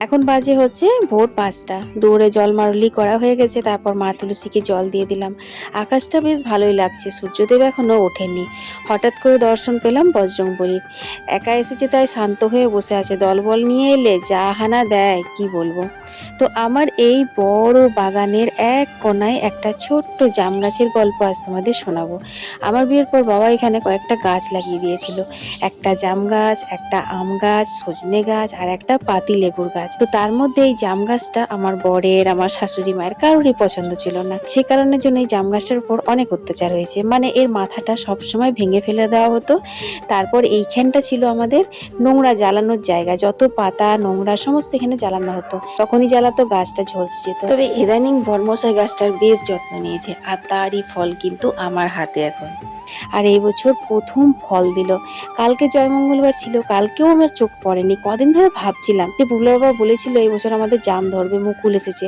এখন বাজে হচ্ছে ভোর ৫টা। দৌড়ে জল মারলি করা হয়ে গেছে, তারপর মা তুলসীকে জল দিয়ে দিলাম। আকাশটা বেশ ভালোই লাগছে, সূর্যদেব এখনো ওঠেননি। হঠাৎ করে দর্শন পেলাম বজরংবলীর। একা এসেছে তাই শান্ত হয়ে বসে আছে, দলবল নিয়ে এলে যা হানা দেয় কি বলবো। তো আমার এই বড় বাগানের এক কোনায় একটা ছোট্ট জাম গাছের গল্প আজ তোমাদের শোনাবো। আমার বিয়ের পর বাবা এখানে কয়েকটা গাছ লাগিয়ে দিয়েছিল। একটা জাম গাছ, একটা আম গাছ, সজনে গাছ আর একটা পাতি লেবুর গাছ। তো তার মধ্যে এই জাম গাছটা আমার বরের, আমার শাশুড়ি মায়ের কারোরই পছন্দ ছিল না। সে কারণের জন্য এই জাম গাছটার উপর অনেক অত্যাচার হয়েছে, মানে এর মাথাটা সবসময় ভেঙে ফেলে দেওয়া হতো। তারপর এইখানটা ছিল আমাদের নোংরা জ্বালানোর জায়গা, যত পাতা নোংরা সমস্ত এখানে জ্বালানো হতো, তখনই জ্বালাতো গাছটা ঝলসে যেত। তবে ইদানিং বর্মশাই গাছটার বেশ যত্ন নিয়েছে, আর তারই ফল কিন্তু আমার হাতে এখন। আর এই বছর প্রথম ফল দিল। কালকে জয়মঙ্গলবার ছিল, কালকেও আমার চোখ পড়েনি। কদিন ধরে ভাবছিলাম যে বুবলা বাবা বলেছিল এই বছর আমাদের জাম ধরবে, মুকুল এসেছে,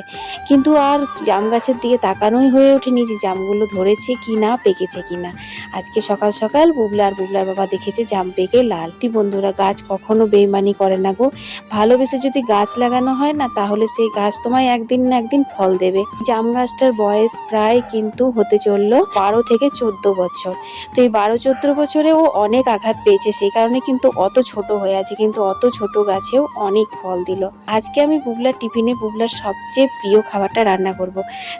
কিন্তু আর জাম গাছের দিকে তাকানোই হয়ে ওঠেনি যে জামগুলো ধরেছে কি না, পেকেছে কি না। আজকে সকাল সকাল বুবলা আর বুবলার বাবা দেখেছে জাম পেকে লাল। বন্ধুরা, গাছ কখনো বেইমানি করে না গো। ভালোবেসে যদি গাছ লাগানো হয় না, তাহলে সেই গাছ তোমায় একদিন না একদিন ফল দেবে। জাম গাছটার বয়স প্রায় কিন্তু হতে চললো 12 থেকে 14 বছর। তো এই 12-14 বছরে ও অনেক আঘাত পেয়েছে, সেই কারণে কিন্তু অত ছোট হয়ে আছে, কিন্তু অত ছোট গাছেও অনেক ফল দিল। আজকে আমি বুবলার টিফিনে বুবলার সবচেয়ে প্রিয় খাবারটা রান্না করব।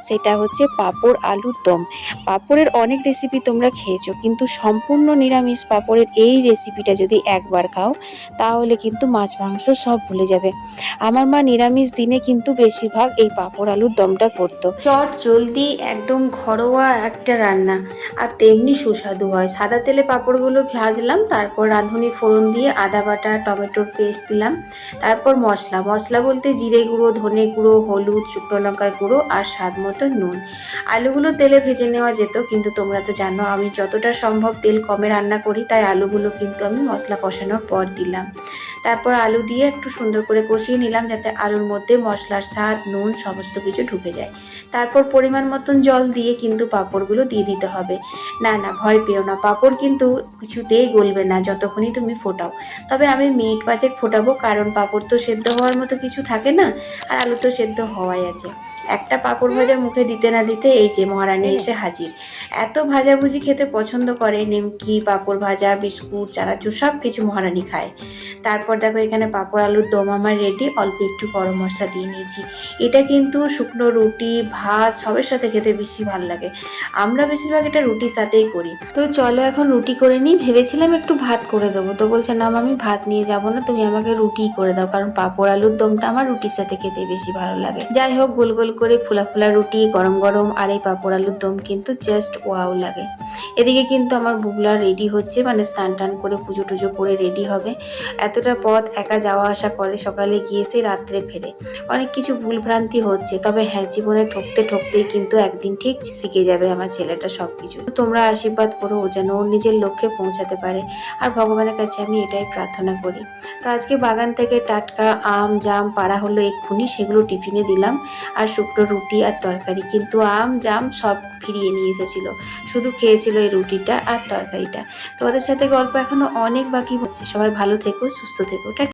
সেটা হচ্ছে পাঁপড় আলুর দম। পাঁপড়ের অনেক রেসিপি তোমরা খেয়েছো, কিন্তু সম্পূর্ণ নিরামিষ পাঁপড়ের এই রেসিপিটা যদি একবার খাও, তাহলে কিন্তু মাছ মাংস সব ভুলে যাবে। আমার মা নিরামিষ দিনে কিন্তু বেশিরভাগ এই পাঁপড় আলুর দমটা করতো। চট জলদি একদম ঘরোয়া একটা রান্না, আর তেমনি সুস্বাদু হয়। সাদা তেলে পাঁপড়গুলো ভাজলাম, তারপর রাঁধুনি ফোড়ন দিয়ে আদা বাটা, টমেটোর পেস্ট দিলাম। তারপর মশলা বলতে জিরে গুঁড়ো, ধনে গুঁড়ো, হলুদ, শুকনো লঙ্কার গুঁড়ো আর স্বাদ মতো নুন। আলুগুলো তেলে ভেজে নেওয়া যেত, কিন্তু তোমরা তো জানো আমি যতটা সম্ভব তেল কমে রান্না করি, তাই আলুগুলো কিন্তু আমি মশলা কষানোর পর দিলাম। তারপর আলু দিয়ে একটু সুন্দর করে কষিয়ে নিলাম, যাতে আলুর মধ্যে মশলার স্বাদ, নুন সমস্ত কিছু ঢুকে যায়। তারপর পরিমাণ মতন জল দিয়ে কিন্তু পাঁপড়গুলো দিয়ে দিতে হবে। না না, ভয় পেও না, পাঁপড় কিন্তু কিছুতেই গলবে না যতক্ষণই তুমি ফোটাও। তবে আমি মিনিট 5 ফোটাবো, কারণ পাঁপড় তো সেদ্ধ হওয়ার মতো কিছু থাকে না, আর আলু তো সেদ্ধ হওয়াই আছে। একটা পাঁপড় ভাজা মুখে দিতে না দিতে এই যে মহারানী এসে হাজির। এত ভাজাভুজি খেতে পছন্দ করে, নিমকি, পাঁপড় ভাজা, বিস্কুট, চানাচুর সব কিছু মহারানী খায়। তারপর দেখো এখানে পাঁপড় আলুর দম আমার রেডি। অল্প একটু গরম মশলা দিয়ে নিয়েছি। এটা কিন্তু শুকনো রুটি, ভাত সবের সাথে খেতে বেশি ভালো লাগে। আমরা বেশিরভাগ এটা রুটির সাথেই করি। তো চলো এখন রুটি করে নিই। ভেবেছিলাম একটু ভাত করে দেবো, তো বলছে না আমি ভাত নিয়ে যাব না, তুমি আমাকে রুটিই করে দাও, কারণ পাঁপড় আলুর দমটা আমার রুটির সাথে খেতে বেশি ভালো লাগে। যাই হোক, গোল গোল করে ফুলা ফুলা রুটি গরম গরম আর এই পাঁপড় আলুর দম কিন্তু জাস্ট ওয়াও লাগে। এদিকে কিন্তু আমার বুবলা রেডি হচ্ছে, মানে স্নান টান করে পুজো টুজো করে রেডি হবে। এতটা পথ একা যাওয়া আসা করে, সকালে গিয়ে সে রাত্রে ফেরে। অনেক কিছু ভুলভ্রান্তি হচ্ছে, তবে হ্যাঁ, জীবনে ঠকতে ঠকতেই কিন্তু একদিন ঠিক শিখে যাবে আমার ছেলেটা সবকিছু। তোমরা আশীর্বাদ করো ও যেন ওর নিজের লক্ষ্যে পৌঁছাতে পারে, আর ভগবানের কাছে আমি এটাই প্রার্থনা করি। তো আজকে বাগান থেকে টাটকা আম জাম পাড়া হলো এক্ষুনি, সেগুলো টিফিনে দিলাম, আর শুকনো রুটি আর তরকারি। কিন্তু আম জাম সব ফিরিয়ে নিয়ে এসেছিল, শুধু খেয়েছিল এই রুটিটা আর তরকারিটা। তোমাদের সাথে গল্প এখনো অনেক বাকি হচ্ছে। সবাই ভালো থেকো, সুস্থ থেকো।